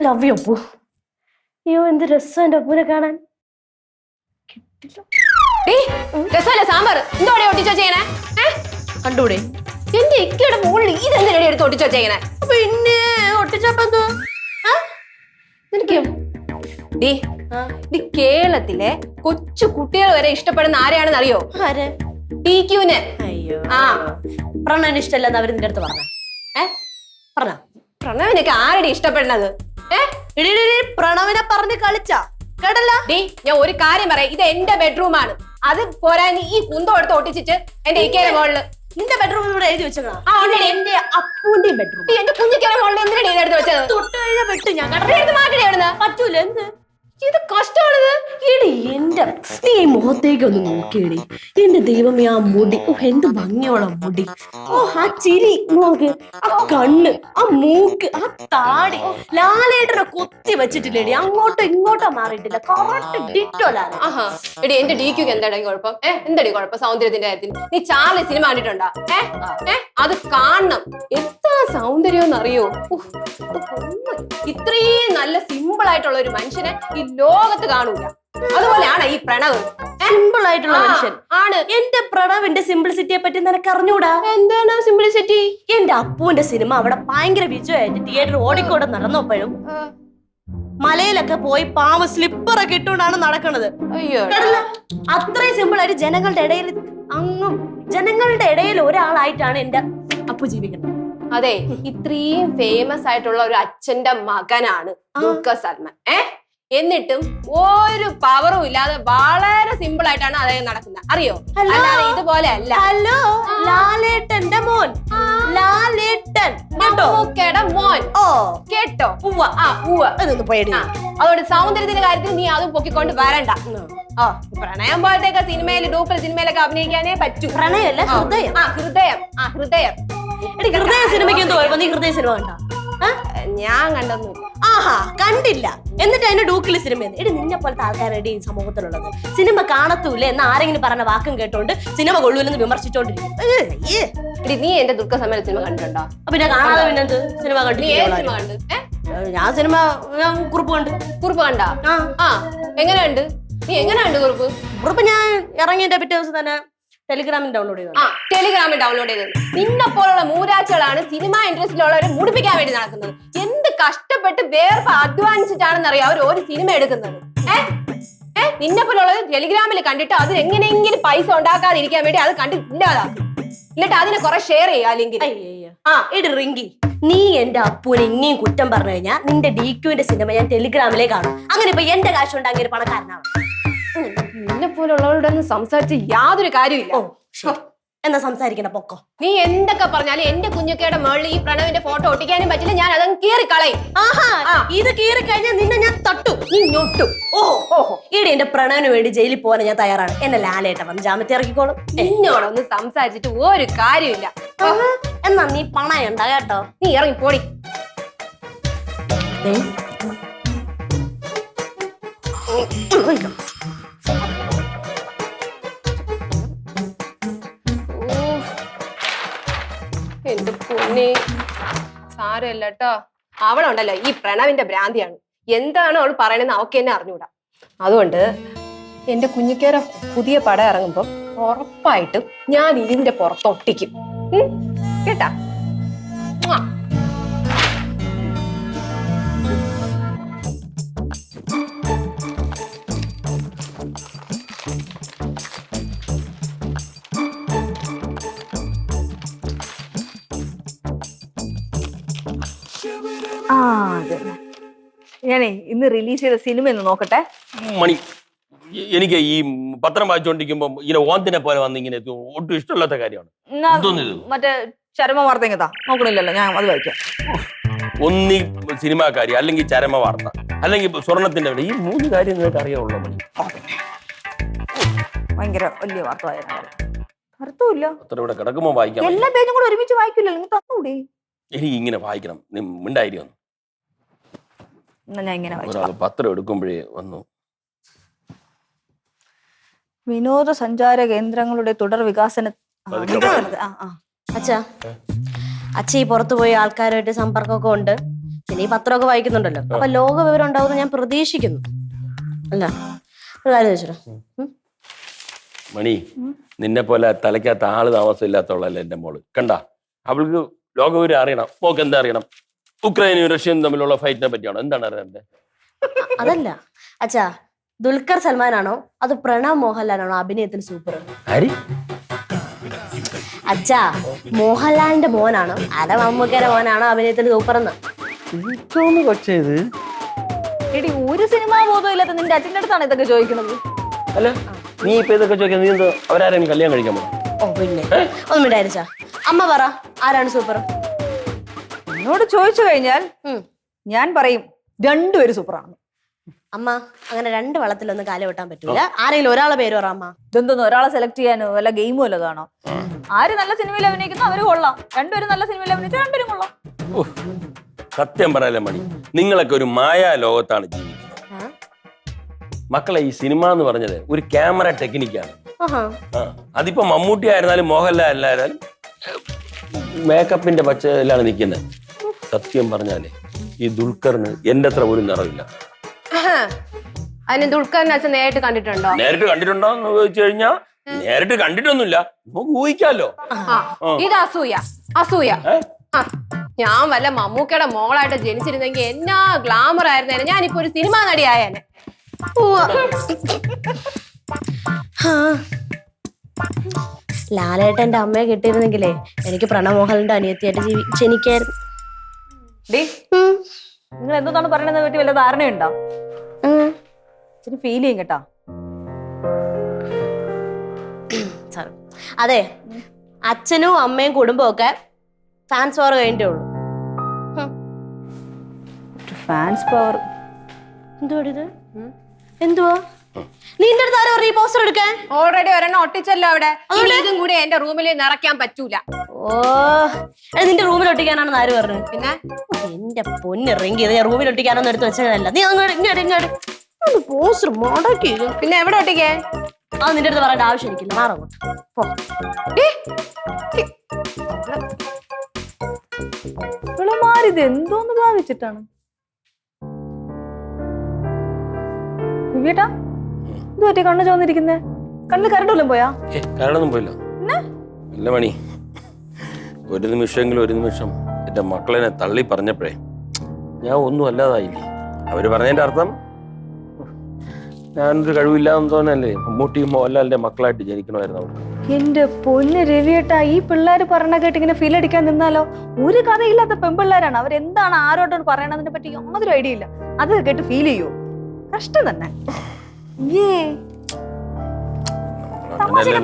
Love you Appu. അയ്യോ എന്ത് രസം എന്റെ അപ്പൂനെ കാണാൻ. രസമല്ല സാമ്പാർ എന്തോടെ ഒട്ടിച്ചോ ചെയ്യണേ? കണ്ടൂടെ എന്റെ ഇക്കയുടെ മുകളിൽ ഇതെന്തിനടി എടുത്ത് ഒട്ടിച്ചോ ചെയ്യണേ? പിന്നെ ഒട്ടിച്ചപ്പോ കേരളത്തിലെ കൊച്ചു കുട്ടികൾ വരെ ഇഷ്ടപ്പെടുന്ന ആരെയാണെന്ന് അറിയോ? ടിക്യുനെ. അയ്യോ പ്രണവിന് ഇഷ്ടമല്ലെന്ന് അവര് നിന്റെ അടുത്ത് പറഞ്ഞ പ്രണവിനൊക്കെ ആരുടെ ഇഷ്ടപ്പെടുന്നത്? പ്രണവിനെ പറഞ്ഞ് കളിച്ചാ കേട്ടല്ല. ഞാൻ ഒരു കാര്യം പറയാം, ഇത് എന്റെ ബെഡ്റൂം ആണ്. അത് പോരാ ഈ കുന്തം എടുത്ത് ഒട്ടിച്ചിട്ട് എന്റെ ഇക്കയുടെ മുകളില് നിന്റെ ബെഡ്റൂം ഇവിടെ എഴുതി വെച്ചേക്കണം. എന്റെ അപ്പൂന്റെ ബെഡ്റൂം. എന്റെ കുഞ്ഞിക്കയുടെ മുകളിൽ എന്തിനാണ് എടുത്ത് വെച്ചത്? തൊട്ട് കഴിഞ്ഞാൽ വെട്ടു ഞാൻ മാറ്റണേ അവിടുന്ന്. പറ്റൂല. എന്ത് ഇത് കഷ്ടമാണിത്. എടി എന്റെ നീ മുഖത്തേക്ക് ഒന്ന് നോക്കിയടി. എന്റെ ദൈവമേ ആ മുടി, എന്ത് ഭംഗിയോളം മുടി. ആ ചിരി നോക്ക്, ആ കണ്ണ്, ആ മൂക്ക്, ആ താടി. ലാലേട്ടനെ കൊത്തി വെച്ചിട്ടില്ലേടി, അങ്ങോട്ടോ ഇങ്ങോട്ടോ മാറിയിട്ടില്ല. Correct ditto Lala. എടി എന്റെ ഡിക്യുക്ക് എന്താടി കുഴപ്പം? എന്തടി കുഴപ്പം സൗന്ദര്യത്തിന്റെ കാര്യത്തിൽ? നീ ചാർലി സിനിമ കണ്ടിട്ടുണ്ടോ? അത് കാണണം. എത്ര സൗന്ദര്യം എന്നറിയോ? ഇത്രയും നല്ല സിമ്പിൾ ആയിട്ടുള്ള ഒരു മനുഷ്യനെ ഈ ലോകത്ത് കാണൂല. അതുപോലെയാണ് ഈ പ്രണവ്. സിമ്പിൾ ആയിട്ടുള്ള മനുഷ്യൻ ആണ്. എന്റെ പ്രണവിന്റെ സിംപ്ലിസിറ്റിയെ പറ്റി നിനക്ക് അറിഞ്ഞൂടാ? എന്താണ് സിംപ്ലിസിറ്റി? എന്റെ അപ്പുവിന്റെ സിനിമ അവിടെ ഭയങ്കര വിജയമായിട്ട് തിയേറ്റർ ഓടിക്കോടെ നടന്നപ്പോഴും മലയിലൊക്കെ പോയി പാമ്പ് സ്ലിപ്പറൊക്കെ ഇട്ടുകൊണ്ടാണ് നടക്കുന്നത്. അയ്യോ അത്രയും സിമ്പിൾ ആയിട്ട് ജനങ്ങളുടെ ഇടയിൽ ഒരാളായിട്ടാണ് എന്റെ അപ്പു ജീവിക്കുന്നത്. അതെ, ഇത്രയും ഫേമസ് ആയിട്ടുള്ള ഒരു അച്ഛന്റെ മകനാണ് ദുൽഖർ സൽമാൻ. എന്നിട്ടും ഒരു പവറും ഇല്ലാതെ വളരെ സിമ്പിൾ ആയിട്ടാണ് അദ്ദേഹം നടക്കുന്നത്. അറിയോ? അല്ലാതെ ഇതുപോലെ അല്ല. ഹലോ, ലാലേട്ടന്റെ മോൻ. ലാലേട്ടൻ കേട്ടോ മോൻ. കേട്ടോ? അതുകൊണ്ട് സൗന്ദര്യത്തിന്റെ കാര്യത്തിൽ നീ അതും പൊക്കിക്കൊണ്ട് വരണ്ട. പ്രണയം പോലത്തെ സിനിമയിൽ ഡൂപ്പൽ സിനിമയിലൊക്കെ അഭിനയിക്കാനേ പറ്റൂ. പ്രണയമല്ല, ഹൃദയം. ഹൃദയം. ഹൃദയം. ഹൃദയ സിനിമയ്ക്ക് എന്തോ നീ ഹൃദയ സിനിമ കണ്ട? ഞാൻ കണ്ടൊന്നുമില്ല. ആഹാ, കണ്ടില്ല. എന്നിട്ട് അതിന്റെ ഡൂക്കില് സിനിമ. എടി നിന്നെ പോലത്തെ ആൾക്കാരുടെ ഈ സമൂഹത്തിലുള്ളത്. സിനിമ കാണത്തൂല എന്ന് ആരെങ്കിലും പറഞ്ഞ വാക്കും കേട്ടോണ്ട് സിനിമ കൊള്ളൂലെന്ന് വിമർശിച്ചോണ്ടിരിക്കും. നീ എന്റെ ദുഃഖ സമയ സിനിമ കണ്ടിട്ടുണ്ടോ? പിന്നെ കാണാതെ പിന്നെ എന്ത് സിനിമ കണ്ടു? ഞാൻ സിനിമ കുറിപ്പ് കണ്ടു. കുറിപ്പ് കണ്ടാ? എങ്ങനെയുണ്ട്? നീ എങ്ങനെയുണ്ട് കുറിപ്പ്? കുറിപ്പ് ഞാൻ ഇറങ്ങിയതിന്റെ പിറ്റേ ദിവസം തന്നെ ടെലിഗ്രാമിൽ ഡൗൺലോഡ് ചെയ്തു. ടെലിഗ്രാമിൽ ഡൗൺലോഡ് ചെയ്തത്. നിന്നെ പോലുള്ള മൂരാച്ചകളാണ് സിനിമ ഇൻഡസ്ട്രിയിലുള്ളവരെ മുടിപ്പിക്കാൻ വേണ്ടി നടക്കുന്നത്. എന്ത് കഷ്ടപ്പെട്ട് വേർപ്പ് അധ്വാനിച്ചിട്ടാണെന്ന് അറിയാം അവർ ഒരു സിനിമ എടുക്കുന്നത്. നിന്നെ പോലുള്ളത് ടെലിഗ്രാമിൽ കണ്ടിട്ട് അതിൽ എങ്ങനെയെങ്കിലും പൈസ ഉണ്ടാക്കാതിരിക്കാൻ വേണ്ടി അത് കണ്ടില്ലാതാക്കും. എന്നിട്ട് അതിനെ കുറെ ഷെയർ ചെയ്യാ. അല്ലെങ്കിൽ റിങ്കി, നീ എന്റെ അപ്പൂനെ ഇനിയും കുറ്റം പറഞ്ഞു കഴിഞ്ഞാൽ നിന്റെ ഡിക്യുവിന്റെ സിനിമ ഞാൻ ടെലിഗ്രാമിലേ കാണും. അങ്ങനെ ഇപ്പൊ എന്റെ കാശ് കൊണ്ട് അങ്ങനെ പണക്കാരനാണ്. നിന്നെ പോലുള്ളവരുടെ ഒന്നും സംസാരിച്ച് യാതൊരു കാര്യമില്ല. എന്നാ സംസാരിക്കണ പൊക്കോ. നീ എന്തൊക്കെ പറഞ്ഞാലും എന്റെ കുഞ്ഞൊക്കെയുടെ മുകളിൽ ഈ പ്രണവിന്റെ ഫോട്ടോ ഒട്ടിക്കാനും പറ്റില്ല. ഞാൻ അതങ്ങ് കീറിക്കളയും. ഇത് കീറി കഴിഞ്ഞാൽ നിന്നെ ഞാൻ തട്ടു, നീ ഞൊട്ടു. ഓഹോ ഈടെ എന്റെ പ്രണവിന് വേണ്ടി ജയിലിൽ പോകാൻ ഞാൻ തയ്യാറാണ്. എന്നെ ലാലേട്ടൻ വന്ന് ജാമ്യത്തിൽ ഇറക്കിക്കോളും. എന്നോടൊന്ന് സംസാരിച്ചിട്ട് ഒരു കാര്യമില്ല. എന്നാ നീ പണയുണ്ട കേട്ടോ. നീ ഇറങ്ങി പോടി. എന്റെ പൊന്നെ, സാരമില്ല കേട്ടോ. അവളുണ്ടല്ലോ ഈ പ്രണവിന്റെ ഭ്രാന്തിയാണ്. എന്താണ് അവൾ പറയണെന്ന് അവക്ക് തന്നെ അറിഞ്ഞൂടാ. അതുകൊണ്ട് എന്റെ കുഞ്ഞിക്കേര പുതിയ പടം ഇറങ്ങുമ്പോ ഉറപ്പായിട്ടും ഞാൻ ഇതിന്റെ പുറത്തൊട്ടിക്കും. കേട്ടാ? ഞാനേ ഇന്ന് റിലീസ് ചെയ്ത സിനിമ ഒന്ന് നോക്കട്ടെ. മണി, എനിക്ക് ഈ പത്രം വായിച്ചോണ്ടിരിക്കുമ്പോ ഇങ്ങനെ ഓന്തിനെ പോലെ വന്ന് ഇങ്ങനെ ഒട്ടും ഇഷ്ടമില്ലാത്ത കാര്യമാണ്. മറ്റേ ചരമ വാർത്ത ഇങ്ങത്താ നോക്കണില്ലല്ലോ, ഞാൻ അത് വായിക്കാം. ഒന്നി സിനിമാക്കാരി, അല്ലെങ്കിൽ ചരമ വാർത്ത, അല്ലെങ്കിൽ സ്വർണത്തിന്റെ ഈ മൂന്ന് കാര്യം നിങ്ങൾക്ക് അറിയാവുള്ളൂ. മണി ഭയങ്കര വലിയ വാർത്ത അർത്ഥമില്ല. പത്രം ഇവിടെ കിടക്കുമ്പോ വായിക്കാം. എല്ലാ പേജും കൂടെ ഒരുമിച്ച് വായിക്കില്ല. നിങ്ങൾ തന്നൂടെ? എനിക്ക് ഇങ്ങനെ വായിക്കണം. മിണ്ടായിരിക്കും. ഞാൻ ഇങ്ങനെ പത്രം എടുക്കുമ്പോഴേ വന്നു. വിനോദസഞ്ചാര കേന്ദ്രങ്ങളുടെ തുടർ വികാസന അച്ഛാ ഈ പുറത്തു പോയ ആൾക്കാരുമായിട്ട് സമ്പർക്കമൊക്കെ ഉണ്ട്. പിന്നെ ഈ പത്രമൊക്കെ വായിക്കുന്നുണ്ടല്ലോ, അപ്പൊ ലോക വിവരം ഉണ്ടാവുമെന്ന് ഞാൻ പ്രതീക്ഷിക്കുന്നു. അല്ല ഒരു കാര്യം ചോദിച്ചോ, മണി, നിന്നെ പോലെ തലയ്ക്കകത്ത് ആള് താമസമില്ലാത്തവളല്ലേ എന്റെ മോള്. കണ്ട, അവൾക്ക് ലോകവിവരം അറിയണം. മോക്ക് എന്താ അറിയണം? ഉക്രൈനും റഷ്യയും തമ്മിലുള്ള ഫൈറ്റിനെ പറ്റിയാണോ? എന്താണ് അറിയണ്ടേ? അതല്ല അച്ഛാ, ദുൽഖർ സൽമാനാണോ അത് പ്രണവ് മോഹൻലാലാണോ അഭിനയത്തിൽ സൂപ്പർ? ആര്? അച്ഛാ, മോഹൻലാലിന്റെ മോനാണോ അല്ല മമ്മൂക്കയുടെ മോനാണോ അഭിനയത്തിൽ സൂപ്പർ എന്ന്? കൊച്ചേത് എടി, ഒരു സിനിമാ ബോധം ഇല്ലാത്ത നിന്റെ അച്ഛൻ്റെ അടുത്താണ് ഇതൊക്കെ ചോദിക്കുന്നത്. അല്ല, നീ ഇപ്പൊ ഇതൊക്കെ ചോദിക്കാൻ നീ എന്തോ അവരാരും കല്യാണം കഴിക്കാൻ പോകണം? ഓ പിന്നെ ഒന്നും വിടായിരിച്ചാ. അമ്മ പറ, ആരാണ് സൂപ്പർ? എന്നോട് ചോദിച്ചു കഴിഞ്ഞാൽ ഞാൻ പറയും രണ്ടുപേരും സൂപ്പറാണ്. അമ്മ അങ്ങനെ രണ്ട് വള്ളത്തിലൊന്നും കാല് വെട്ടാൻ പറ്റൂല. ആരെങ്കിലും ഒരാളെ പേര് പറ അമ്മ. ഇതെന്തോന്ന് ഒരാളെ സെലക്ട് ചെയ്യാനോ വല്ല ഗെയിമോ വല്ലതാണോ? ആര് നല്ല സിനിമയിൽ അഭിനയിക്കുന്നു അവര് കൊള്ളാം, രണ്ടുപേരും നല്ല സിനിമയിൽ അഭിനയിച്ചാൽ രണ്ടുപേരും കൊള്ളാം. സത്യം പറയാലേ മണി, നിങ്ങളൊക്കെ ഒരു മായാ ലോകത്താണ് ജീവിക്കുന്നത്. മക്കളെ, ഈ സിനിമ എന്ന് പറഞ്ഞത് ഒരു ക്യാമറ ടെക്നിക്കാണ്. അതിപ്പോ മമ്മൂട്ടി ആയിരുന്നാലും മോഹൻലാൽ ആയിരുന്നാലും മേക്കപ്പിന്റെ പച്ചയിലാണ് നിൽക്കുന്നത്. സത്യം പറഞ്ഞാലേ ഈ ദുൽഖറിന് എന്റെ അത്ര പോലും നിറവില്ല. അതിന് ദുൽഖറിനെ അച്ഛൻ നേരിട്ട് കണ്ടിട്ടുണ്ടോ? നേരിട്ട് കണ്ടിട്ടുണ്ടോ എന്ന് ചോദിച്ചു കഴിഞ്ഞാൽ നേരിട്ട് കണ്ടിട്ടൊന്നുമില്ല, നമുക്ക് ഊഹിക്കാലോ. ഇത് അസൂയ, അസൂയ. ഞാൻ വല്ല മമ്മൂക്കയുടെ മോളായിട്ട് ജനിച്ചിരുന്നെങ്കിൽ എന്നാ ഗ്ലാമർ ആയിരുന്നേനെ. ഞാനിപ്പോ ഒരു സിനിമാ നടി ആയേനെ. ലാലേട്ടന്റെ അമ്മയെ കിട്ടിയിരുന്നെങ്കിലേ എനിക്ക് പ്രണവ് മോഹൻലാലിന്റെ അനിയത്തിയായിട്ട് ജനിക്കായിരുന്നു. നിങ്ങൾ എന്തോന്നാണ് പറയണത് പറ്റി വല്ല ധാരണയുണ്ടോ? ഫീൽ ചെയ്യും കേട്ടോ. അതെ, അച്ഛനും അമ്മയും കുടുംബവും ഒക്കെ ഫാൻസ് പവർ കഴിഞ്ഞിട്ടേ ഉള്ളൂ. ഫാൻസ് പവർ എന്തുവാ എന്തുവാ? നിന്റെ അടുത്ത് ആരോ ഈ പോസ്റ്റർ എടുക്കാൻ? ഓൾറെഡി ഒരെണ്ണം ഒട്ടിച്ചല്ലോ അവിടെ. ഇതും കൂടി എന്റെ റൂമിൽ നിറയ്ക്കാൻ പറ്റൂല. ഓ, നിന്റെ റൂമിൽ ഒട്ടിക്കാനാണെന്ന് ആര് പറഞ്ഞു? പിന്നെ എന്റെ പൊന്നിറങ്ങി ഞാൻ റൂമിൽ ഒട്ടിക്കാനൊന്നും എടുത്ത് വെച്ചതല്ല. നീ അങ്ങോട്ട് പോസ്റ്റർ മുടക്കി. പിന്നെ എവിടെ ഒട്ടിക്കേ? അത് നിന്റെ അടുത്ത് പറയേണ്ട ആവശ്യം എനിക്കില്ല. മാറങ്ങോട്ട് ഇത് എന്തോന്ന് ഭാവിച്ചിട്ടാണ്? ചേട്ടാ, ഇത് പറ്റി കണ്ണു ചോന്നിരിക്കുന്നേ? കണ്ണിൽ കരണ്ടല്ലോ പോയാ? കരടൊന്നും പോയില്ല. അല്ല മണി, ഒരു നിമിഷം എന്റെ മക്കളെ തള്ളി പറഞ്ഞപ്പോഴേ ഞാൻ ഒന്നും അല്ലാതായില്ലേ. അവര് പറഞ്ഞതിന്റെ അർത്ഥം ഞാനൊരു കഴിവില്ലാന്ന് തോന്നല്ലേ. മമ്മൂട്ടിയും മോഹൻലാലിന്റെ മക്കളായിട്ട് ജനിക്കണമായിരുന്നു അവർ. എന്റെ പൊന്ന് രവിയേട്ടാ, ഈ പിള്ളേര് പറഞ്ഞ കേട്ട് ഇങ്ങനെ ഫീൽ അടിക്കാൻ നിന്നാലോ? ഒരു കഥയില്ലാത്ത പെൺപിള്ളേരാണ്. അവരെന്താണ് ആരോട്ടോട് പറയണതിനെ പറ്റി യാതൊരു ഐഡിയ ഇല്ല. അത് കേട്ട് ഫീൽ ചെയ്യോ? കഷ്ടം തന്നെ.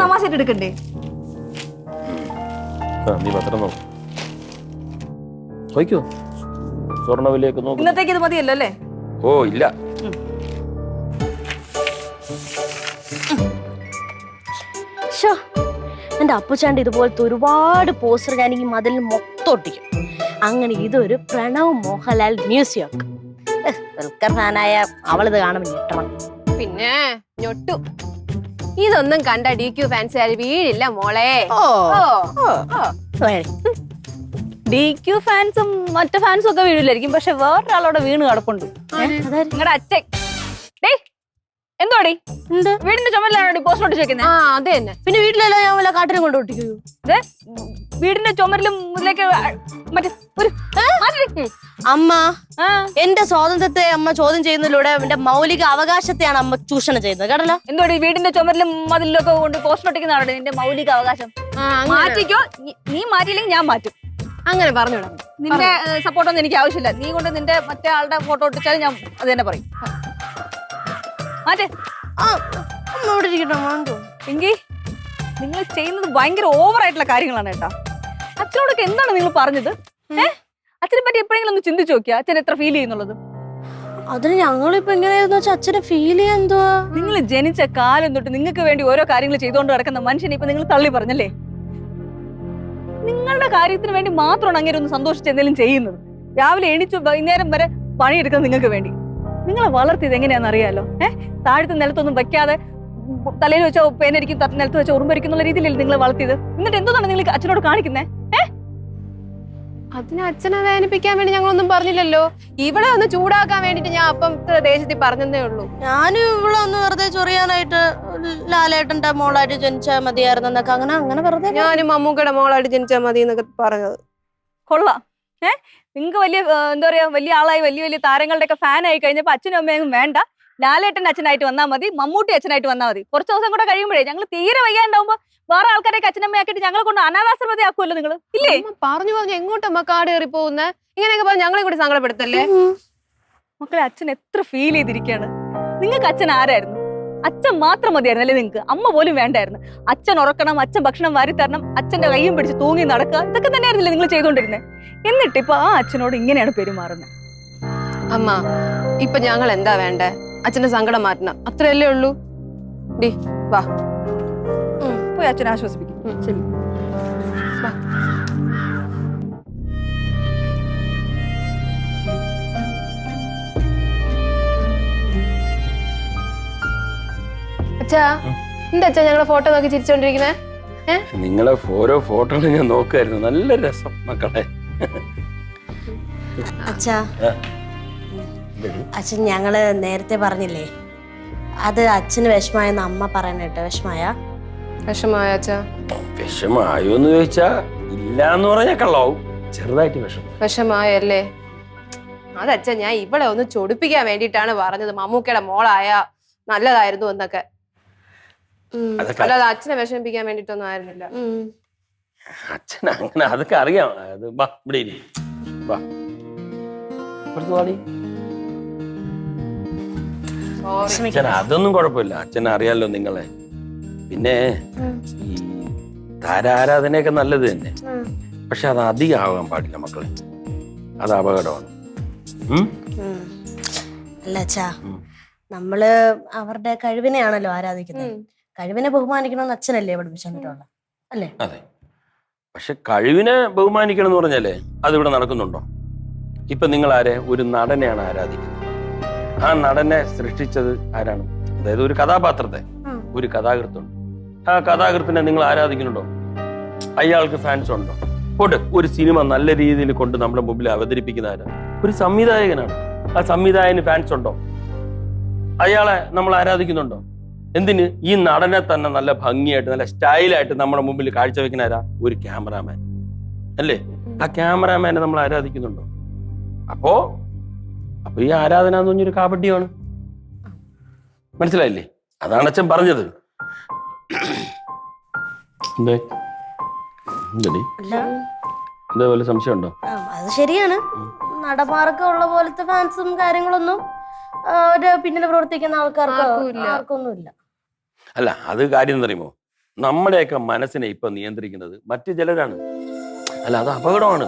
തമാശ എടുക്കണ്ടേ? നീ പത്രം നോക്കോ? സ്വർണ്ണവിലയൊക്കെ നോക്കും. ഇന്നത്തേക്ക് ഇത് മതിയല്ലോ അല്ലേ? ഓ ഇല്ല, എന്റെ അപ്പുച്ചാണ്ട് ഇതുപോലത്തെ ഒരുപാട് പോസ്റ്റർ ഞാൻ ഈ മതിലിൽ മൊത്തം ഒട്ടിക്കും. അങ്ങനെ ഇതൊരു പ്രണവ് മോഹൻലാൽ മ്യൂസിയം ആക്കും. ദുൽഖർ ഫാനായ അവളിത് കാണുമ്പോൾ ഞെട്ടണം. പിന്നെ ഞൊട്ടു. ഇതൊന്നും കണ്ട DQ ഫാൻസുകാർ വീഴില്ല മോളെ. DQ ഫാൻസും മറ്റു ഫാൻസും ഒക്കെ വീഴില്ലായിരിക്കും, പക്ഷെ വേറൊരാളോടെ വീണ് കിടപ്പുണ്ട്. നിങ്ങളുടെ അച്ഛൻ എന്തോടി വീടിന്റെ ചുമരിലാണോ പോസ്റ്റർ ഒട്ടിച്ചേക്കുന്നത്? അത് തന്നെ. പിന്നെ വീട്ടിലല്ലോ ഞാൻ വല്ല കാട്ടിലും കൊണ്ട് ഒട്ടിക്കൂ. വീടിന്റെ ചുമരിലും ഇതിലേക്ക് മറ്റേ ഒരു അമ്മ എന്റെ സ്വാതന്ത്ര്യത്തെ അമ്മ ചോദ്യം ചെയ്യുന്നതിലൂടെ എന്റെ മൗലിക അവകാശത്തെയാണ് അമ്മ ചൂഷണം ചെയ്യുന്നത്. കേട്ടല്ലോ? എന്തോടി വീടിന്റെ ചുമരിലും മതിലൊക്കെ കൊണ്ട് പോസ്റ്റർ ഒട്ടിക്കുന്നതാണ് നിന്റെ മൗലിക അവകാശം. മാറ്റിക്കോ, നീ മാറ്റിയില്ലെങ്കിൽ ഞാൻ മാറ്റും. അങ്ങനെ പറഞ്ഞു. നിന്റെ സപ്പോർട്ടൊന്നും എനിക്ക് ആവശ്യമില്ല. നീ കൊണ്ട് നിന്റെ മറ്റേ ആളുടെ ഫോട്ടോ ഒട്ടിച്ചാലും ഞാൻ അത് തന്നെ പറയും. മാറ്റേ എങ്കിൽ നിങ്ങൾ ചെയ്യുന്നത് ഭയങ്കര ഓവറായിട്ടുള്ള കാര്യങ്ങളാണ് കേട്ടാ. അച്ഛനോടൊക്കെ എന്താണ് നിങ്ങൾ പറഞ്ഞത്? അച്ഛനെ പറ്റി എപ്പോഴെങ്കിലും ഒന്ന് ചിന്തിച്ചു നോക്കിയാ അച്ഛൻ എത്ര ഫീൽ ചെയ്യുന്നുള്ളത്? അതിന് ഞങ്ങളിപ്പോ എങ്ങനെയാന്ന് വെച്ചാൽ അച്ഛനെ ഫീൽ ചെയ്യാൻ എന്തുവാ? നിങ്ങൾ ജനിച്ച കാലം തൊട്ട് നിങ്ങൾക്ക് വേണ്ടി ഓരോ കാര്യങ്ങൾ ചെയ്തുകൊണ്ട് കിടക്കുന്ന മനുഷ്യനെ ഇപ്പൊ നിങ്ങൾ തള്ളി പറഞ്ഞല്ലേ? നിങ്ങളുടെ കാര്യത്തിന് വേണ്ടി മാത്രമാണ് അങ്ങനെ ഒന്ന് സന്തോഷിച്ച് എന്തെങ്കിലും ചെയ്യുന്നത്. രാവിലെ എണീച്ചു വൈകുന്നേരം വരെ പണിയെടുക്കുന്നത് നിങ്ങൾക്ക് വേണ്ടി. നിങ്ങളെ വളർത്തിയത് എങ്ങനെയാണെന്ന് അറിയാലോ? താഴത്ത് നിലത്തൊന്നും വെക്കാതെ തലയിൽ വെച്ച പേനരിക്കും നിലത്ത് വെച്ച ഉറുമ്പരിക്കും എന്നുള്ള രീതിയിലല്ലേ നിങ്ങളെ വളർത്തിയത്. എന്നിട്ട് എന്താണ് നിങ്ങൾ അച്ഛനോട് കാണിക്കുന്നേ? അതിന് അച്ഛനെ വേദനിപ്പിക്കാൻ വേണ്ടി ഞങ്ങളൊന്നും പറഞ്ഞില്ലല്ലോ. ഇവിടെ ഒന്ന് ചൂടാക്കാൻ വേണ്ടിട്ട് ഞാൻ അപ്പം ദേശത്തിൽ പറഞ്ഞതേ ഉള്ളൂ. ഞാനും ഇവിടെ ഒന്ന് വെറുതെ ചൊറിയാനായിട്ട് ലാലേട്ടന്റെ മോളായിട്ട് ജനിച്ചാൽ മതിയായിരുന്നു എന്നൊക്കെ അങ്ങനെ വെറുതെ ഞാനും മമ്മൂക്കയുടെ മോളായിട്ട് ജനിച്ചാൽ മതി എന്നൊക്കെ പറഞ്ഞത്. കൊള്ളാം. നിങ്ങൾക്ക് വലിയ എന്താ പറയാ, വലിയ ആളായി വലിയ വലിയ താരങ്ങളുടെ ഒക്കെ ഫാൻ ആയി കഴിഞ്ഞപ്പോ അച്ഛനും അമ്മയും വേണ്ട, ലാലേട്ടന്റെ അച്ഛനായിട്ട് വന്നാൽ മതി, മമ്മൂട്ടി അച്ഛനായിട്ട് വന്നാൽ മതി. കുറച്ച് ദിവസം കൂടെ കഴിയുമ്പോഴേ ഞങ്ങൾ തീരെ വയ്യാണ്ടാവുമ്പോ വേറെ ആൾക്കാരൊക്കെ അച്ഛനമ്മയാക്കിയിട്ട് ഞങ്ങളെ കൊണ്ട് അനാഥാശ്രമത്തെ ആക്കുമല്ലോ നിങ്ങൾ ഇല്ലേ? പറഞ്ഞു എങ്ങോട്ടമ്മ കാട് കയറി പോകുന്നേ? ഇങ്ങനെയൊക്കെ പറഞ്ഞ് ഞങ്ങളെ കൂടി സങ്കടപ്പെടുത്തല്ലേ? മക്കളെ, അച്ഛൻ എത്ര ഫീൽ ചെയ്തിരിക്കുകയാണ്. നിങ്ങൾക്ക് അച്ഛൻ ആരായിരുന്നു? അച്ഛൻ മാത്രം മതിയായിരുന്നു അല്ലേ നിങ്ങൾക്ക്? അമ്മ പോലും വേണ്ടായിരുന്നു. അച്ഛൻ ഉറക്കണം, അച്ഛൻ ഭക്ഷണം വാരി തരണം, അച്ഛന്റെ കയ്യും പിടിച്ച് തൂങ്ങി നടക്കുക, ഇതൊക്കെ തന്നെയായിരുന്നില്ലേ നിങ്ങൾ ചെയ്തുകൊണ്ടിരുന്നത്? എന്നിട്ട് ഇപ്പൊ ആ അച്ഛനോട് ഇങ്ങനെയാണ് പെരുമാറുന്നത്. അമ്മ ഇപ്പൊ ഞങ്ങൾ എന്താ വേണ്ടേ? അച്ഛന്റെ സങ്കടം മാറ്റണം, അത്രയല്ലേ ഉള്ളൂ. ഡി വാ, പോയി അച്ഛനെ ആശ്വസിപ്പിക്കും. ശരി. അച്ഛാ, എന്താ അച്ഛാ ഞങ്ങളെ ഫോട്ടോ നോക്കി ചിരിച്ചോണ്ടിരിക്കുന്നേ? നിങ്ങളെ ഓരോ ഫോട്ടോകൾ ഞാൻ നോക്കുമായിരുന്നു. നല്ല രസം മക്കളെ. അച്ഛാ, അച്ഛൻ ഞങ്ങള് നേരത്തെ പറഞ്ഞില്ലേ, അത് അച്ഛന് വിഷമായെന്ന് അമ്മ പറയണേട്ടോ. വിഷമായ അച്ഛാ? വിഷമായോന്ന് ചോദിച്ചാ ഇല്ലാന്ന് പറഞ്ഞാ കള്ളാവും. ചെറുതായിട്ട് വിഷമായല്ലേ? അതച്ഛാ ഞാൻ ഇവിടെ ഒന്ന് ചൊടിപ്പിക്കാൻ വേണ്ടിട്ടാണ് പറഞ്ഞത്. മമ്മൂക്കയുടെ മോളായ നല്ലതായിരുന്നു എന്നൊക്കെ. അല്ലാതെ അച്ഛനെ വിഷമിപ്പിക്കാൻ വേണ്ടിട്ടൊന്നും ആയിരുന്നില്ല. അച്ഛൻ അങ്ങനെ അതൊക്കെ അറിയാം. അത് വാ, ഇവിടെ ഇരി. വാ, അച്ഛൻ അതൊന്നും കുഴപ്പമില്ല. അച്ഛൻ അറിയാലോ നിങ്ങളെ. പിന്നെ ഈ താരാരാധനയൊക്കെ നല്ലത് തന്നെ, പക്ഷെ അത് അധികം ആവാൻ പാടില്ല മക്കളെ. അത് അപകടമാണ്. അല്ല അച്ഛാ, നമ്മള് അവരുടെ കഴിവിനെയാണല്ലോ ആരാധിക്കുന്നത്. കഴിവിനെ ബഹുമാനിക്കണമെന്ന് അച്ഛനല്ലേ പഠിപ്പിച്ചിട്ടുള്ളത് അല്ലേ? അതെ, പക്ഷെ കഴിവിനെ ബഹുമാനിക്കണം എന്ന് പറഞ്ഞാലേ അതിവിടെ നടക്കുന്നുണ്ടോ? ഇപ്പൊ നിങ്ങൾ ആരെ? ഒരു നടനെയാണ് ആരാധിക്കുന്നത്. ആ നടനെ സൃഷ്ടിച്ചത് ആരാണ്? അതായത് ഒരു കഥാപാത്രത്തെ, ഒരു കഥാകൃത്തുണ്ട്. ആ കഥാകൃത്തിനെ നിങ്ങൾ ആരാധിക്കുന്നുണ്ടോ? അയാൾക്ക് ഫാൻസ് ഉണ്ടോ? കൊണ്ട് ഒരു സിനിമ നല്ല രീതിയിൽ കൊണ്ട് നമ്മുടെ മുമ്പിൽ അവതരിപ്പിക്കുന്ന ആരാണ്? ഒരു സംവിധായകനാണ്. ആ സംവിധായകന് ഫാൻസ് ഉണ്ടോ? അയാളെ നമ്മൾ ആരാധിക്കുന്നുണ്ടോ? എന്തിന്? ഈ നടനെ തന്നെ നല്ല ഭംഗിയായിട്ട് നല്ല സ്റ്റൈലായിട്ട് നമ്മുടെ മുമ്പിൽ കാഴ്ചവെക്കുന്ന ആരാ? ഒരു ക്യാമറാമാൻ അല്ലേ? ആ ക്യാമറാമാനെ നമ്മൾ ആരാധിക്കുന്നുണ്ടോ? അപ്പോ ഈ ആരാധന എന്ന് പറഞ്ഞൊരു കാപട്യമാണ്. മനസ്സിലായില്ലേ? അതാണ് അച്ഛൻ പറഞ്ഞത്. ഇതേപോലെ സംശയം ഉണ്ടോ? അത് ശരിയാണ്. നടന്മാർക്ക് ഉള്ള പോലത്തെ ഫാൻസും കാര്യങ്ങളൊന്നും ഒരു പിന്നിൽ പ്രവർത്തിക്കുന്ന ആൾക്കാർക്ക് ആർക്കൊന്നുമില്ല. അല്ല, അത് കാര്യം എന്ന് പറയുമ്പോ നമ്മുടെയൊക്കെ മനസ്സിനെ ഇപ്പൊ നിയന്ത്രിക്കുന്നത് മറ്റു ചിലരാണ്. അല്ല, അത് അപകടമാണ്.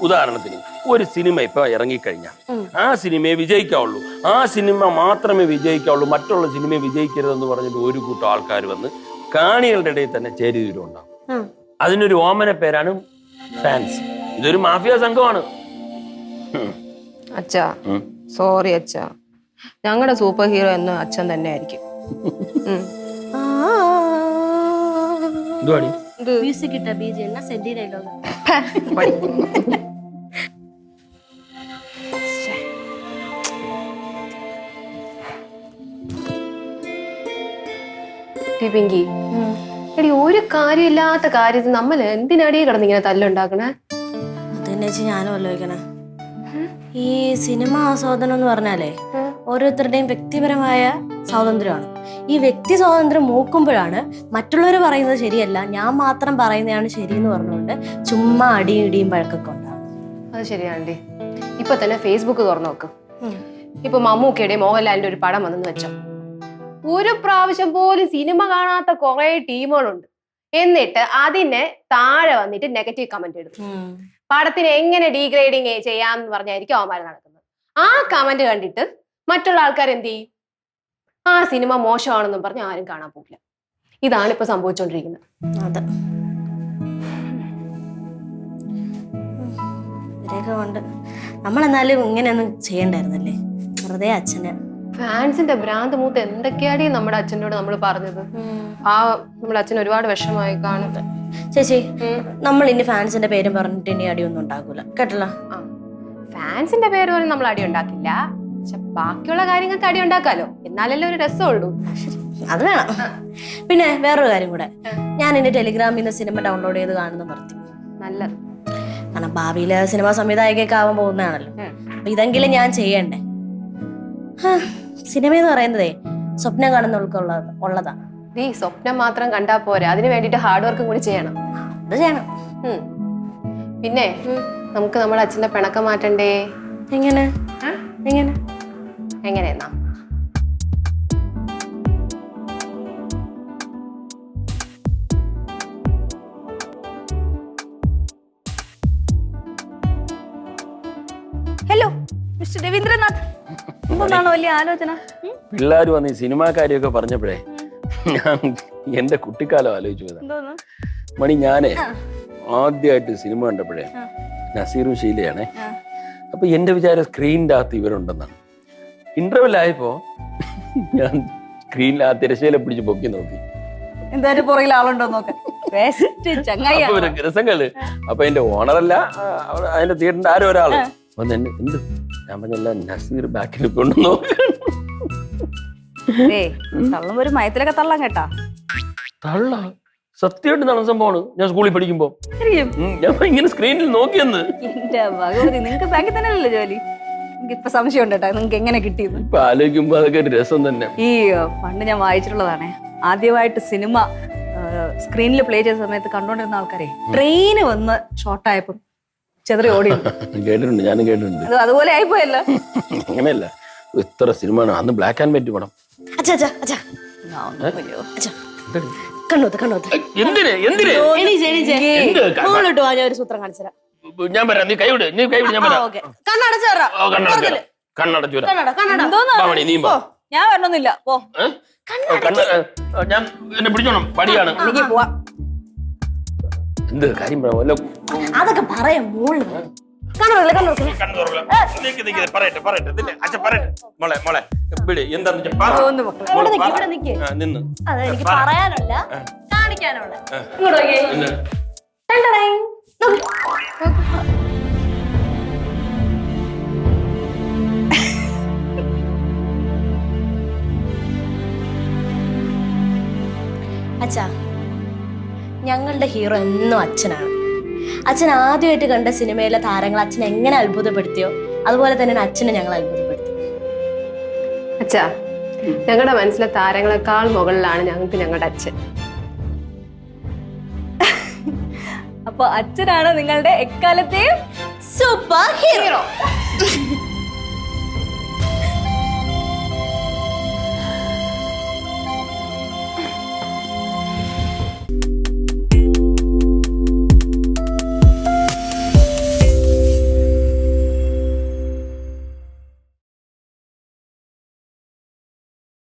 ഉദാഹരണത്തിന് ഒരു സിനിമ ഇപ്പൊ ഇറങ്ങിക്കഴിഞ്ഞാൽ ആ സിനിമയെ വിജയിക്കാവുള്ളൂ, ആ സിനിമ മാത്രമേ വിജയിക്കാവുള്ളൂ, മറ്റുള്ള സിനിമയെ വിജയിക്കരുതെന്ന് പറഞ്ഞിട്ട് ഒരു കൂട്ടം ആൾക്കാർ വന്ന് കാണികളുടെ ഇടയിൽ തന്നെ ചേരിതിരുണ്ടാവും. അതിനൊരു ഓമന പേരാണ് ഫാൻസ്. ഇതൊരു മാഫിയ സംഘമാണ്. അച്ഛാ, സോറി അച്ഛാ, ഞങ്ങളുടെ സൂപ്പർ ഹീറോ എന്ന് അച്ഛൻ തന്നെ ആയിരിക്കും. മ്യൂസിക് ഇട്ട ബീജി എന്നാ സെന്റി ഡയലോഗ്. പിങ്കി, എടി ഒരു കാര്യമില്ലാത്ത കാര്യത്തിൽ നമ്മൾ എന്തിനാടി കിടന്നിങ്ങനെ തല്ലുണ്ടാക്കണേ? അതെന്നെ ഞാനും ആലോചിക്കണേ. ഈ സിനിമ ആസ്വാദനം എന്ന് പറഞ്ഞാലേ ഓരോരുത്തരുടെയും വ്യക്തിപരമായ സ്വാതന്ത്ര്യമാണ്. ഈ വ്യക്തി സ്വാതന്ത്ര്യം മൂക്കുമ്പോഴാണ് മറ്റുള്ളവർ പറയുന്നത് ശരിയല്ല, ഞാൻ മാത്രം പറയുന്നതാണ് ശരി എന്ന് പറഞ്ഞുകൊണ്ട് ചുമ്മാ അടിയും ഇടിയും പഴക്കൊക്കെ ഉണ്ടാകും. അത് ശരിയാണ്ടി. ഇപ്പൊ തന്നെ ഫേസ്ബുക്ക് തുറന്നു നോക്ക്. ഇപ്പൊ മമ്മൂക്കയുടെ മോഹൻലാലിന്റെ ഒരു പടം വന്നെന്ന് വെച്ചോ, ഒരു പ്രാവശ്യം പോലും സിനിമ കാണാത്ത കുറെ ടീമുകളുണ്ട്. എന്നിട്ട് അതിനെ താഴെ വന്നിട്ട് നെഗറ്റീവ് കമന്റ് ഇടും. പടത്തിന് എങ്ങനെ ഡീഗ്രേഡിങ് ചെയ്യാന്ന് പറഞ്ഞായിരിക്കും അവന്മാർ നടക്കുന്നത്. ആ കമന്റ് കണ്ടിട്ട് മറ്റുള്ള ആൾക്കാർ എന്ത് ചെയ്യും? ആ സിനിമ മോശമാണെന്നും പറഞ്ഞ് ആരും കാണാൻ പോകില്ല. ഇതാണ് ഇപ്പൊ സംഭവിച്ചുകൊണ്ടിരിക്കുന്നത്. അതെ, ഇവരെയൊക്കെ കൊണ്ട് നമ്മളെന്നാലും ഇങ്ങനെയൊന്നും ചെയ്യണ്ടായിരുന്നല്ലേ? വെറുതെ അച്ഛന് ഫാൻസിന്റെ ഭ്രാന്ത് മൂത്ത് എന്തൊക്കെയാടി നമ്മുടെ അച്ഛനോട് നമ്മൾ പറഞ്ഞത്. ആ നമ്മുടെ അച്ഛൻ ഒരുപാട് വിഷമമായി കാണും. ചേച്ചി നമ്മൾ ഇനി ഫാൻസിന്റെ പേരും പറഞ്ഞിട്ട് ഇനി അടിയൊന്നും ഉണ്ടാക്കൂല കേട്ടല്ലോ. ഫാൻസിന്റെ പേര് പോലും നമ്മൾ അടി ഉണ്ടാക്കില്ല. പക്ഷെ ബാക്കിയുള്ള കാര്യങ്ങൾക്ക് അടി ഉണ്ടാക്കാലോ, എന്നാലല്ലേ ഒരു രസമുള്ളൂ. അത് വേണം. പിന്നെ വേറൊരു കാര്യം കൂടെ, ഞാൻ എന്റെ ടെലിഗ്രാമിൽ നിന്ന് സിനിമ ഡൗൺലോഡ് ചെയ്ത് കാണുന്ന നിർത്തി. നല്ലത്. കാരണം ഭാവിയില് സിനിമാ സംവിധായകയൊക്കെ ആവാൻ പോകുന്നതാണല്ലോ. അപ്പൊ ഇതെങ്കിലും ഞാൻ ചെയ്യണ്ടേ. സിനിമ എന്ന് പറയുന്നതേ സ്വപ്നം കാണുന്നവർക്കുള്ളതാ. നീ സ്വപ്നം മാത്രം കണ്ടാ പോരെ, അതിന് വേണ്ടിട്ട് ഹാർഡ് വർക്കും കൂടി ചെയ്യണം. അത് ചെയ്യണം. പിന്നെ നമുക്ക് നമ്മുടെ അച്ഛന്റെ പിണക്കം മാറ്റണ്ടേ? എങ്ങനെ എങ്ങനെ എങ്ങനെയെന്നാ, ഹലോ മിസ്റ്റർ രവീന്ദ്രനാഥ്, എന്താണ് വലിയ ആലോചന? പിള്ളേർ വന്ന് ഈ സിനിമാ കാര്യമൊക്കെ പറഞ്ഞപ്പോഴേ ഞാൻ എന്റെ കുട്ടിക്കാലം ആലോചിച്ചു പോയതാ. എന്തോന്ന് മണി, ഞാനേ ആദ്യമായിട്ട് സിനിമ കണ്ടപ്പോഴേ നസീറും ഷീലയാണേ. അപ്പൊ എന്റെ വിചാരം സ്ക്രീനിന്റെ അകത്ത് ഇവരുണ്ടെന്നാണ്. ഇന്റർവെൽ ആയപ്പോ ഞാൻ സ്ക്രീനിൽ ആ തിരശ്ശീല പിടിച്ച് പൊക്കി നോക്കി, എന്തായാലും പുറകിൽ ആളുണ്ടോ നോക്കാൻ. രസങ്ങള്. അപ്പൊ എന്റെ ഓണറല്ല, അതിന്റെ തിയേറ്ററിന്റെ ആരോ ഒരാള് വന്ന് എന്നെ എന്ത് ഞാൻ പറഞ്ഞല്ല നസീർ ബാക്കിൽ കൊണ്ട് നോക്കണം. തള്ളും ഒരു മയത്തിലൊക്കെ തള്ളാൻ കേട്ടാ. തള്ള സത്യമായിട്ട് നടന്ന സംഭവമാണ്. ഞാൻ സ്കൂളിൽ പഠിക്കുമ്പോ ഞാൻ ഇങ്ങനെ സ്ക്രീനിൽ നോക്കിയെന്ന്. എന്റെ ഭഗവതി, നിങ്ങക്ക് ബാങ്കിൽ തന്നെയല്ലേ ജോലി? എനിക്ക് ഇപ്പൊ സംശയം ഉണ്ട് കേട്ടാ, നിങ്ങക്ക് എങ്ങനെ കിട്ടിയെന്ന്. ഇപ്പൊ ആലോചിക്കുമ്പോ അതൊക്കെ ഒരു രസം തന്നെ. ഈ പണ്ട് ഞാൻ വായിച്ചിട്ടുള്ളതാണേ, ആദ്യമായിട്ട് സിനിമ സ്ക്രീനിൽ പ്ലേ ചെയ്ത സമയത്ത് കണ്ടോണ്ടിരുന്ന ആൾക്കാരെ ട്രെയിന് വന്ന് ഷോർട്ടായപ്പോ ചെതറി ഓടി. കേട്ടിട്ടുണ്ട്, ഞാനും കേട്ടിട്ടുണ്ട്. അതുപോലെ ആയിപ്പോയല്ലോ. അങ്ങനെയല്ല, ഇത്ര സിനിമ അന്ന് ബ്ലാക്ക് ആൻഡ് വൈറ്റ് പടം. ഒരു സൂത്രം കാണിച്ചുതരാം. ഞാൻ പറയാം, നീ കൈവിട്, നീ കൈവിട്, ഞാൻ പറയാം. കണ്ണടച്ചു നീ ഞാൻ വരണമെന്നില്ല. ഞാൻ എന്നെ പിടിച്ചോണം, പടിയാണ്. എന്ത് കാര്യം പറയാം, അതൊക്കെ പറയാം. എനിക്ക് പറയാനുള്ള കാണിക്കാനുള്ള അച്ഛാ, ഞങ്ങളുടെ ഹീറോ എന്നും അച്ഛനാണ്. അച്ഛൻ ആദ്യമായിട്ട് കണ്ട സിനിമയിലെ താരങ്ങൾ അച്ഛൻ എങ്ങനെ അത്ഭുതപ്പെടുത്തിയോ അതുപോലെ തന്നെ അച്ഛനെ ഞങ്ങൾ അത്ഭുതപ്പെടുത്തി. അച്ഛാ, ഞങ്ങളുടെ മനസ്സിലെ താരങ്ങളെക്കാൾ മുകളിലാണ് ഞങ്ങൾക്ക് ഞങ്ങളുടെ അച്ഛൻ. അപ്പൊ അച്ഛനാണ് നിങ്ങളുടെ എക്കാലത്തെയും സൂപ്പർ ഹീറോ.